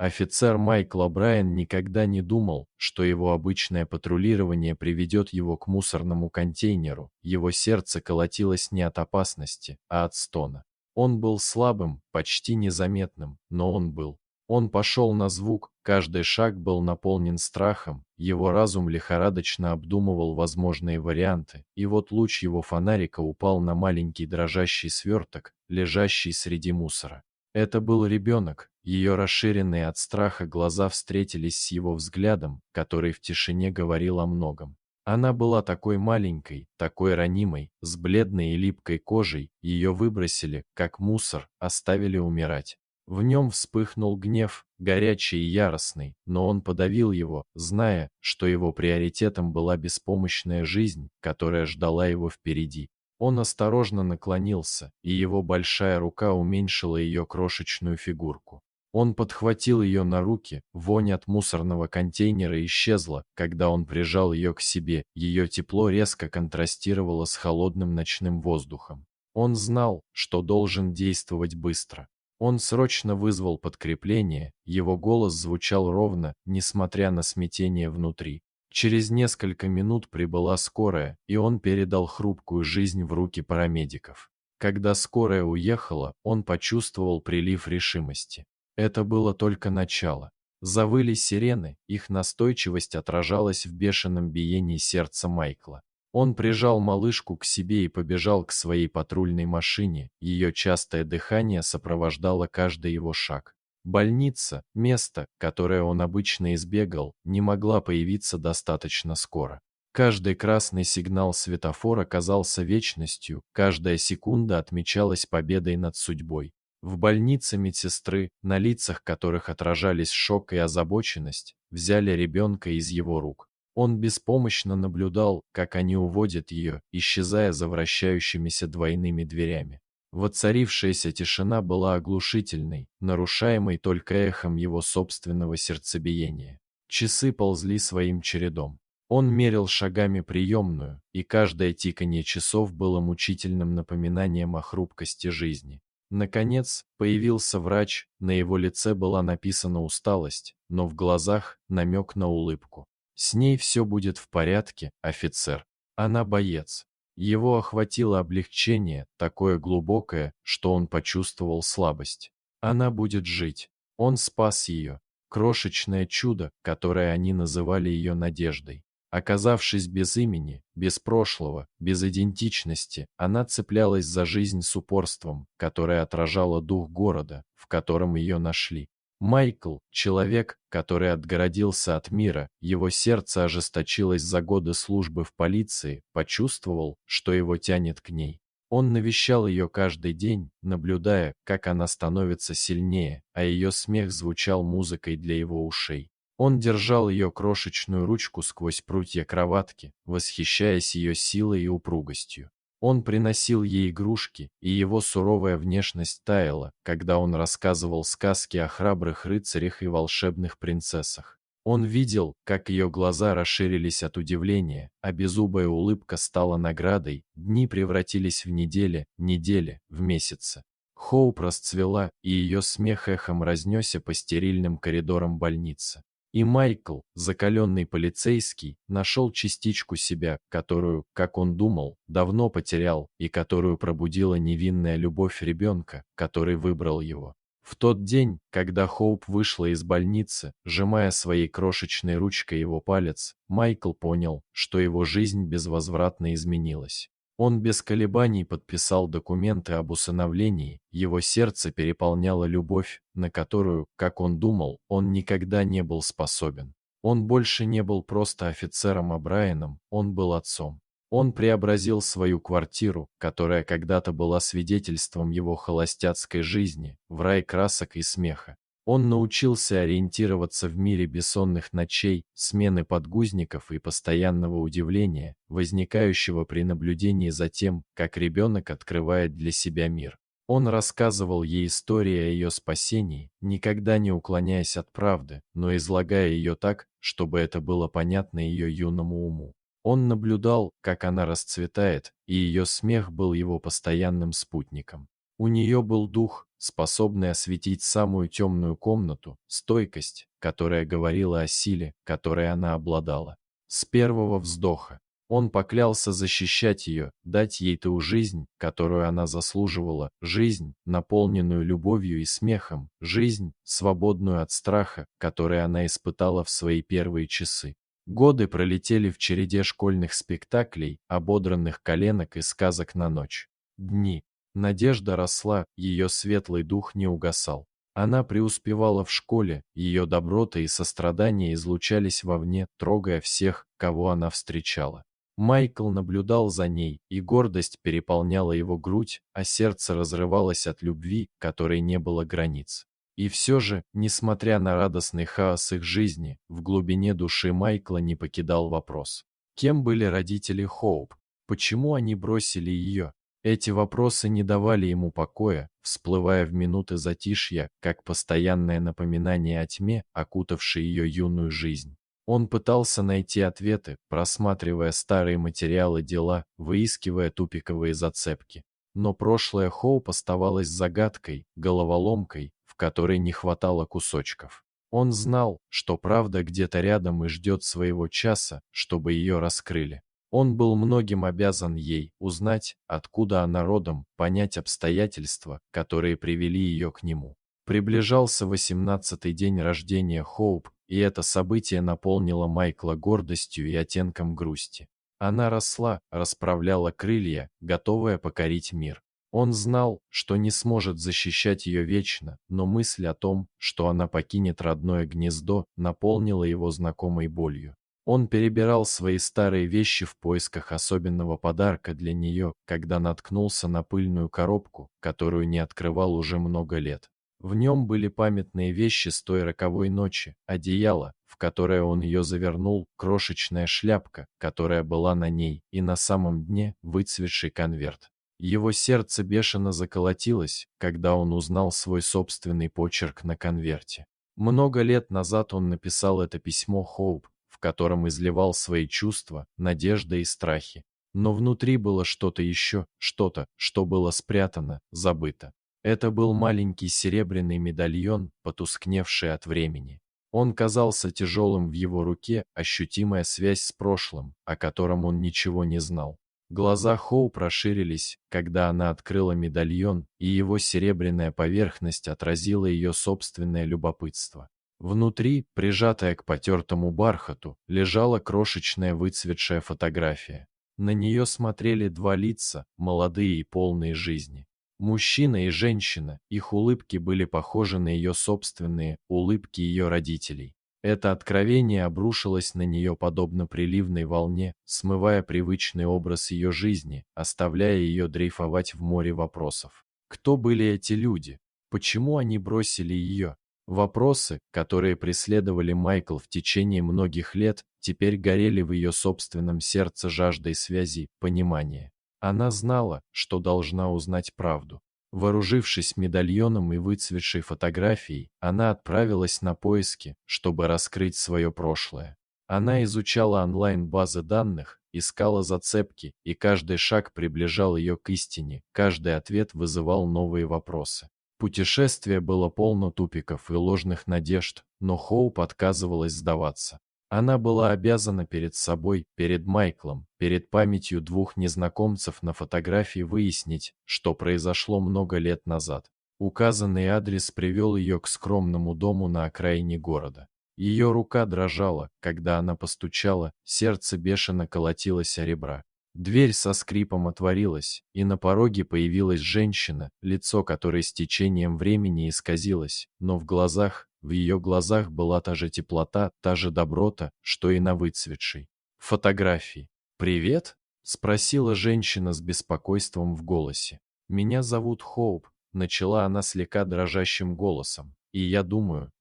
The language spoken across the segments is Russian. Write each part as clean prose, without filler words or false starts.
Офицер Майкл О'Брайен никогда не думал, что его обычное патрулирование приведет его к мусорному контейнеру. Его сердце колотилось не от опасности, а от стона. Он был слабым, почти незаметным, но он был. Он пошел на звук, каждый шаг был наполнен страхом, его разум лихорадочно обдумывал возможные варианты, и вот луч его фонарика упал на маленький дрожащий сверток, лежащий среди мусора. Это был ребенок, ее расширенные от страха глаза встретились с его взглядом, который в тишине говорил о многом. Она была такой маленькой, такой ранимой, с бледной и липкой кожей, ее выбросили, как мусор, оставили умирать. В нем вспыхнул гнев, горячий и яростный, но он подавил его, зная, что его приоритетом была беспомощная жизнь, которая ждала его впереди. Он осторожно наклонился, и его большая рука уменьшила ее крошечную фигурку. Он подхватил ее на руки, вонь от мусорного контейнера исчезла, когда он прижал ее к себе, ее тепло резко контрастировало с холодным ночным воздухом. Он знал, что должен действовать быстро. Он срочно вызвал подкрепление, его голос звучал ровно, несмотря на смятение внутри. Через несколько минут прибыла скорая, и он передал хрупкую жизнь в руки парамедиков. Когда скорая уехала, он почувствовал прилив решимости. Это было только начало. Завыли сирены, их настойчивость отражалась в бешеном биении сердца Майкла. Он прижал малышку к себе и побежал к своей патрульной машине, ее частое дыхание сопровождало каждый его шаг. Больница, место, которое он обычно избегал, не могла появиться достаточно скоро. Каждый красный сигнал светофора казался вечностью, каждая секунда отмечалась победой над судьбой. В больнице медсестры, на лицах которых отражались шок и озабоченность, взяли ребенка из его рук. Он беспомощно наблюдал, как они уводят ее, исчезая за вращающимися двойными дверями. Воцарившаяся тишина была оглушительной, нарушаемой только эхом его собственного сердцебиения. Часы ползли своим чередом. Он мерил шагами приемную, и каждое тиканье часов было мучительным напоминанием о хрупкости жизни. Наконец, появился врач, на его лице была написана усталость, но в глазах намек на улыбку. «С ней все будет в порядке, офицер. Она боец». Его охватило облегчение, такое глубокое, что он почувствовал слабость. Она будет жить. Он спас ее. Крошечное чудо, которое они называли ее надеждой. Оказавшись без имени, без прошлого, без идентичности, она цеплялась за жизнь с упорством, которое отражало дух города, в котором ее нашли. Майкл, человек, который отгородился от мира, его сердце ожесточилось за годы службы в полиции, почувствовал, что его тянет к ней. Он навещал ее каждый день, наблюдая, как она становится сильнее, а ее смех звучал музыкой для его ушей. Он держал ее крошечную ручку сквозь прутья кроватки, восхищаясь ее силой и упругостью. Он приносил ей игрушки, и его суровая внешность таяла, когда он рассказывал сказки о храбрых рыцарях и волшебных принцессах. Он видел, как ее глаза расширились от удивления, а беззубая улыбка стала наградой, дни превратились в недели, недели в месяцы. Хоуп расцвела, и ее смех эхом разнесся по стерильным коридорам больницы. И Майкл, закаленный полицейский, нашел частичку себя, которую, как он думал, давно потерял, и которую пробудила невинная любовь ребенка, который выбрал его. В тот день, когда Хоуп вышла из больницы, сжимая своей крошечной ручкой его палец, Майкл понял, что его жизнь безвозвратно изменилась. Он без колебаний подписал документы об усыновлении, его сердце переполняло любовь, на которую, как он думал, он никогда не был способен. Он больше не был просто офицером О'Брайеном, он был отцом. Он преобразил свою квартиру, которая когда-то была свидетельством его холостяцкой жизни, в рай красок и смеха. Он научился ориентироваться в мире бессонных ночей, смены подгузников и постоянного удивления, возникающего при наблюдении за тем, как ребенок открывает для себя мир. Он рассказывал ей истории о ее спасении, никогда не уклоняясь от правды, но излагая ее так, чтобы это было понятно ее юному уму. Он наблюдал, как она расцветает, и ее смех был его постоянным спутником. У нее был дух, способный осветить самую темную комнату, стойкость, которая говорила о силе, которой она обладала. С первого вздоха он поклялся защищать ее, дать ей ту жизнь, которую она заслуживала, жизнь, наполненную любовью и смехом, жизнь, свободную от страха, который она испытала в свои первые часы. Годы пролетели в череде школьных спектаклей, ободранных коленок и сказок на ночь. Дни. Надежда росла, ее светлый дух не угасал. Она преуспевала в школе, ее доброта и сострадание излучались вовне, трогая всех, кого она встречала. Майкл наблюдал за ней, и гордость переполняла его грудь, а сердце разрывалось от любви, которой не было границ. И все же, несмотря на радостный хаос их жизни, в глубине души Майкла не покидал вопрос. Кем были родители Хоуп? Почему они бросили ее? Эти вопросы не давали ему покоя, всплывая в минуты затишья, как постоянное напоминание о тьме, окутавшей ее юную жизнь. Он пытался найти ответы, просматривая старые материалы дела, выискивая тупиковые зацепки. Но прошлое Хоуп оставалось загадкой, головоломкой, в которой не хватало кусочков. Он знал, что правда где-то рядом и ждет своего часа, чтобы ее раскрыли. Он был многим обязан ей, узнать, откуда она родом, понять обстоятельства, которые привели ее к нему. Приближался 18-й день рождения Хоуп, и это событие наполнило Майкла гордостью и оттенком грусти. Она росла, расправляла крылья, готовая покорить мир. Он знал, что не сможет защищать ее вечно, но мысль о том, что она покинет родное гнездо, наполнила его знакомой болью. Он перебирал свои старые вещи в поисках особенного подарка для нее, когда наткнулся на пыльную коробку, которую не открывал уже много лет. В нем были памятные вещи с той роковой ночи, одеяло, в которое он ее завернул, крошечная шляпка, которая была на ней, и на самом дне выцветший конверт. Его сердце бешено заколотилось, когда он узнал свой собственный почерк на конверте. Много лет назад он написал это письмо Хоуп, в котором изливал свои чувства, надежды и страхи. Но внутри было что-то еще, что-то, что было спрятано, забыто. Это был маленький серебряный медальон, потускневший от времени. Он казался тяжелым в его руке, ощутимая связь с прошлым, о котором он ничего не знал. Глаза Хоуп расширились, когда она открыла медальон, и его серебряная поверхность отразила ее собственное любопытство. Внутри, прижатая к потертому бархату, лежала крошечная выцветшая фотография. На нее смотрели два лица, молодые и полные жизни. Мужчина и женщина, их улыбки были похожи на ее собственные, улыбки ее родителей. Это откровение обрушилось на нее подобно приливной волне, смывая привычный образ ее жизни, оставляя ее дрейфовать в море вопросов. Кто были эти люди? Почему они бросили ее? Вопросы, которые преследовали Майкл в течение многих лет, теперь горели в ее собственном сердце жаждой связи, понимания. Она знала, что должна узнать правду. Вооружившись медальоном и выцветшей фотографией, она отправилась на поиски, чтобы раскрыть свое прошлое. Она изучала онлайн-базы данных, искала зацепки, и каждый шаг приближал ее к истине, каждый ответ вызывал новые вопросы. Путешествие было полно тупиков и ложных надежд, но Хоуп отказывалась сдаваться. Она была обязана перед собой, перед Майклом, перед памятью двух незнакомцев на фотографии выяснить, что произошло много лет назад. Указанный адрес привел ее к скромному дому на окраине города. Ее рука дрожала, когда она постучала, сердце бешено колотилось о ребра. Дверь со скрипом отворилась, и на пороге появилась женщина, лицо которой с течением времени исказилось, но в ее глазах была та же теплота, та же доброта, что и на выцветшей фотографии. «Привет?» — спросила женщина с беспокойством в голосе. «Меня зовут Хоуп», — начала она слегка дрожащим голосом, «и я думаю,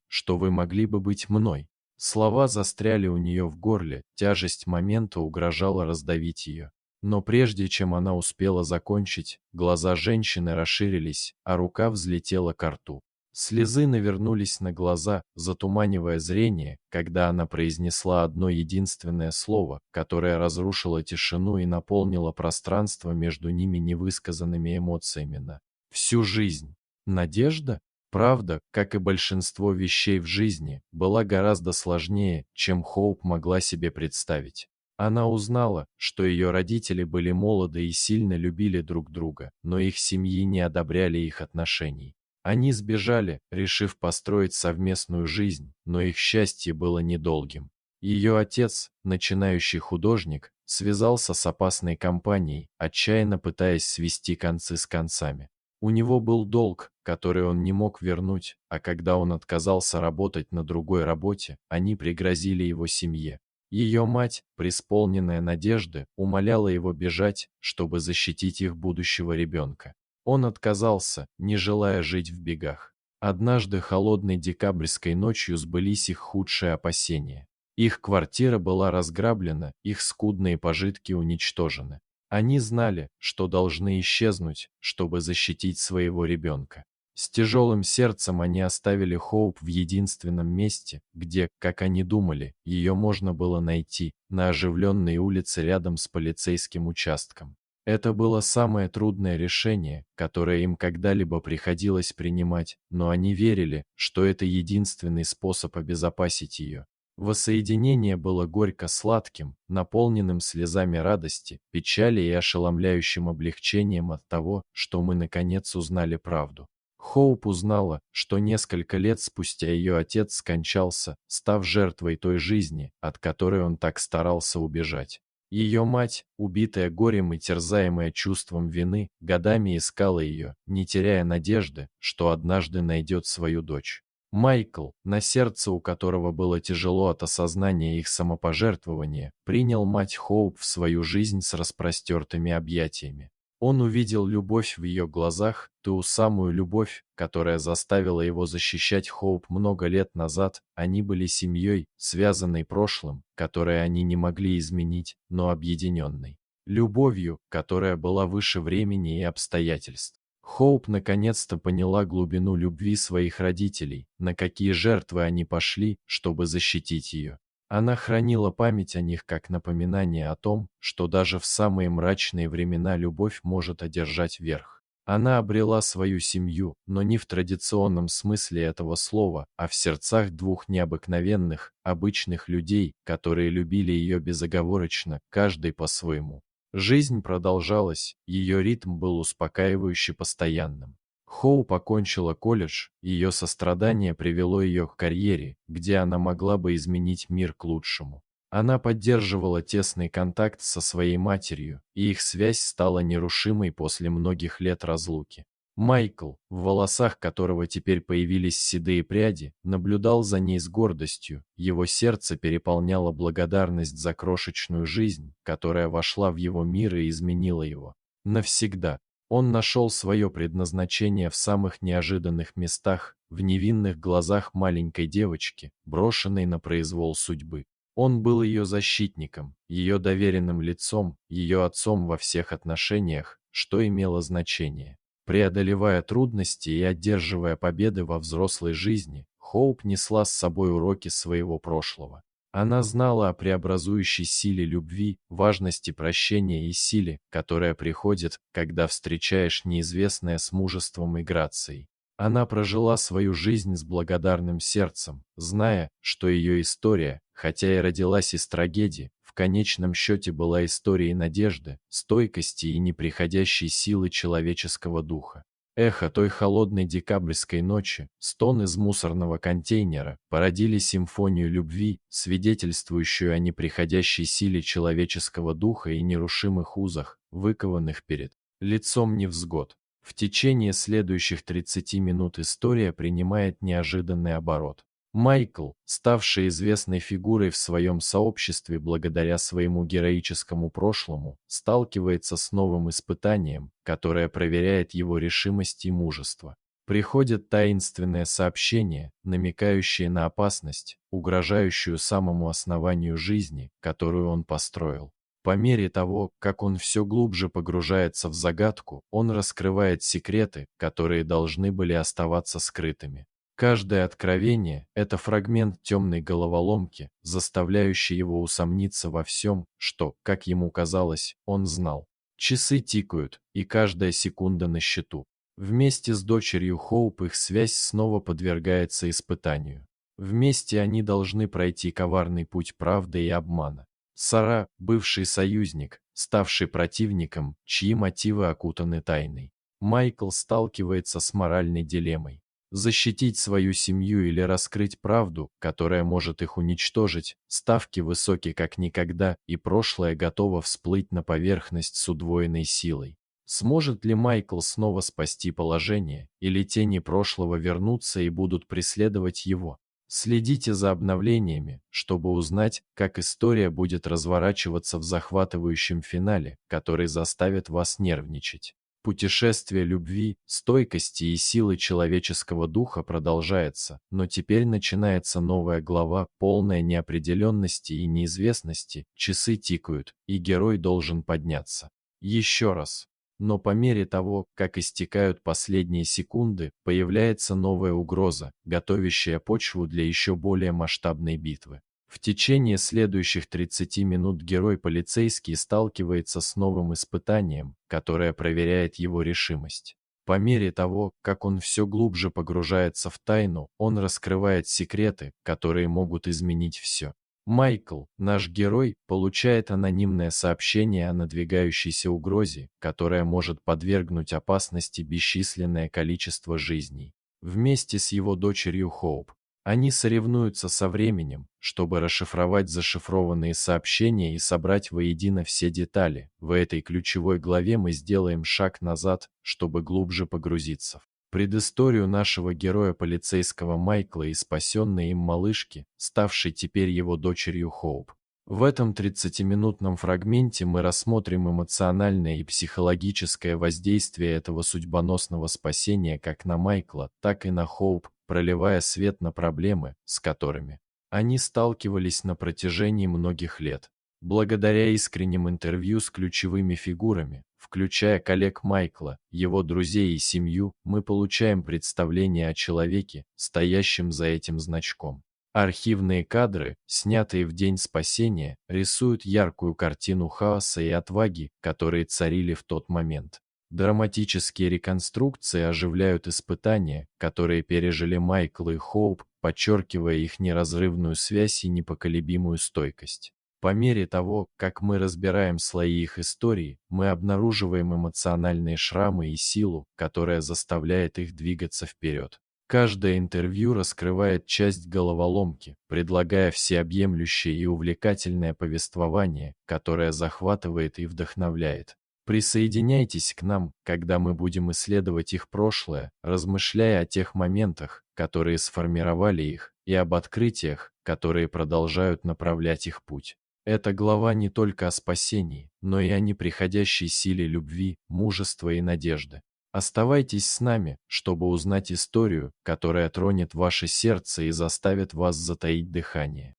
что вы могли бы быть мной». Слова застряли у нее в горле, тяжесть момента угрожала раздавить ее. Но прежде чем она успела закончить, глаза женщины расширились, а рука взлетела ко рту. Слезы навернулись на глаза, затуманивая зрение, когда она произнесла одно единственное слово, которое разрушило тишину и наполнило пространство между ними невысказанными эмоциями на всю жизнь. Надежда? Правда, как и большинство вещей в жизни, была гораздо сложнее, чем Хоуп могла себе представить. Она узнала, что ее родители были молоды и сильно любили друг друга, но их семьи не одобряли их отношений. Они сбежали, решив построить совместную жизнь, но их счастье было недолгим. Ее отец, начинающий художник, связался с опасной компанией, отчаянно пытаясь свести концы с концами. У него был долг, который он не мог вернуть, а когда он отказался работать на другой работе, они пригрозили его семье. Ее мать, преисполненная надежды, умоляла его бежать, чтобы защитить их будущего ребенка. Он отказался, не желая жить в бегах. Однажды холодной декабрьской ночью сбылись их худшие опасения. Их квартира была разграблена, их скудные пожитки уничтожены. Они знали, что должны исчезнуть, чтобы защитить своего ребенка. С тяжелым сердцем они оставили Хоуп в единственном месте, где, как они думали, ее можно было найти, на оживленной улице рядом с полицейским участком. Это было самое трудное решение, которое им когда-либо приходилось принимать, но они верили, что это единственный способ обезопасить ее. Воссоединение было горько-сладким, наполненным слезами радости, печали и ошеломляющим облегчением от того, что мы наконец узнали правду. Хоуп узнала, что несколько лет спустя ее отец скончался, став жертвой той жизни, от которой он так старался убежать. Ее мать, убитая горем и терзаемая чувством вины, годами искала ее, не теряя надежды, что однажды найдет свою дочь. Майкл, на сердце у которого было тяжело от осознания их самопожертвования, принял мать Хоуп в свою жизнь с распростертыми объятиями. Он увидел любовь в ее глазах, ту самую любовь, которая заставила его защищать Хоуп много лет назад. Они были семьей, связанной прошлым, которое они не могли изменить, но объединенной. Любовью, которая была выше времени и обстоятельств. Хоуп наконец-то поняла глубину любви своих родителей, на какие жертвы они пошли, чтобы защитить ее. Она хранила память о них как напоминание о том, что даже в самые мрачные времена любовь может одержать верх. Она обрела свою семью, но не в традиционном смысле этого слова, а в сердцах двух необыкновенных, обычных людей, которые любили ее безоговорочно, каждый по-своему. Жизнь продолжалась, ее ритм был успокаивающе постоянным. Хоуп окончила колледж, ее сострадание привело ее к карьере, где она могла бы изменить мир к лучшему. Она поддерживала тесный контакт со своей матерью, и их связь стала нерушимой после многих лет разлуки. Майкл, в волосах которого теперь появились седые пряди, наблюдал за ней с гордостью, его сердце переполняло благодарность за крошечную жизнь, которая вошла в его мир и изменила его. Навсегда. Он нашел свое предназначение в самых неожиданных местах, в невинных глазах маленькой девочки, брошенной на произвол судьбы. Он был ее защитником, ее доверенным лицом, ее отцом во всех отношениях, что имело значение. Преодолевая трудности и одерживая победы во взрослой жизни, Хоуп несла с собой уроки своего прошлого. Она знала о преобразующей силе любви, важности прощения и силе, которая приходит, когда встречаешь неизвестное с мужеством и грацией. Она прожила свою жизнь с благодарным сердцем, зная, что ее история, хотя и родилась из трагедии, в конечном счете была историей надежды, стойкости и неприходящей силы человеческого духа. Эхо той холодной декабрьской ночи, стон из мусорного контейнера, породили симфонию любви, свидетельствующую о неприходящей силе человеческого духа и нерушимых узах, выкованных перед лицом невзгод. В течение следующих 30 минут история принимает неожиданный оборот. Майкл, ставший известной фигурой в своем сообществе благодаря своему героическому прошлому, сталкивается с новым испытанием, которое проверяет его решимость и мужество. Приходит таинственное сообщение, намекающее на опасность, угрожающую самому основанию жизни, которую он построил. По мере того, как он все глубже погружается в загадку, он раскрывает секреты, которые должны были оставаться скрытыми. Каждое откровение – это фрагмент темной головоломки, заставляющий его усомниться во всем, что, как ему казалось, он знал. Часы тикают, и каждая секунда на счету. Вместе с дочерью Хоуп их связь снова подвергается испытанию. Вместе они должны пройти коварный путь правды и обмана. Сара – бывший союзник, ставший противником, чьи мотивы окутаны тайной. Майкл сталкивается с моральной дилеммой. Защитить свою семью или раскрыть правду, которая может их уничтожить, ставки высоки как никогда, и прошлое готово всплыть на поверхность с удвоенной силой. Сможет ли Майкл снова спасти положение, или тени прошлого вернутся и будут преследовать его? Следите за обновлениями, чтобы узнать, как история будет разворачиваться в захватывающем финале, который заставит вас нервничать. Путешествие любви, стойкости и силы человеческого духа продолжается, но теперь начинается новая глава, полная неопределенности и неизвестности, часы тикают, и герой должен подняться. Еще раз. Но по мере того, как истекают последние секунды, появляется новая угроза, готовящая почву для еще более масштабной битвы. В течение следующих 30 минут герой-полицейский сталкивается с новым испытанием, которое проверяет его решимость. По мере того, как он все глубже погружается в тайну, он раскрывает секреты, которые могут изменить все. Майкл, наш герой, получает анонимное сообщение о надвигающейся угрозе, которая может подвергнуть опасности бесчисленное количество жизней. Вместе с его дочерью Хоуп. Они соревнуются со временем, чтобы расшифровать зашифрованные сообщения и собрать воедино все детали. В этой ключевой главе мы сделаем шаг назад, чтобы глубже погрузиться в предысторию нашего героя полицейского Майкла и спасенной им малышки, ставшей теперь его дочерью Хоуп. В этом 30-минутном фрагменте мы рассмотрим эмоциональное и психологическое воздействие этого судьбоносного спасения как на Майкла, так и на Хоуп, проливая свет на проблемы, с которыми они сталкивались на протяжении многих лет. Благодаря искренним интервью с ключевыми фигурами, включая коллег Майкла, его друзей и семью, мы получаем представление о человеке, стоящем за этим значком. Архивные кадры, снятые в день спасения, рисуют яркую картину хаоса и отваги, которые царили в тот момент. Драматические реконструкции оживляют испытания, которые пережили Майкл и Хоуп, подчеркивая их неразрывную связь и непоколебимую стойкость. По мере того, как мы разбираем слои их истории, мы обнаруживаем эмоциональные шрамы и силу, которая заставляет их двигаться вперед. Каждое интервью раскрывает часть головоломки, предлагая всеобъемлющее и увлекательное повествование, которое захватывает и вдохновляет. Присоединяйтесь к нам, когда мы будем исследовать их прошлое, размышляя о тех моментах, которые сформировали их, и об открытиях, которые продолжают направлять их путь. Эта глава не только о спасении, но и о неприходящей силе любви, мужества и надежды. Оставайтесь с нами, чтобы узнать историю, которая тронет ваше сердце и заставит вас затаить дыхание.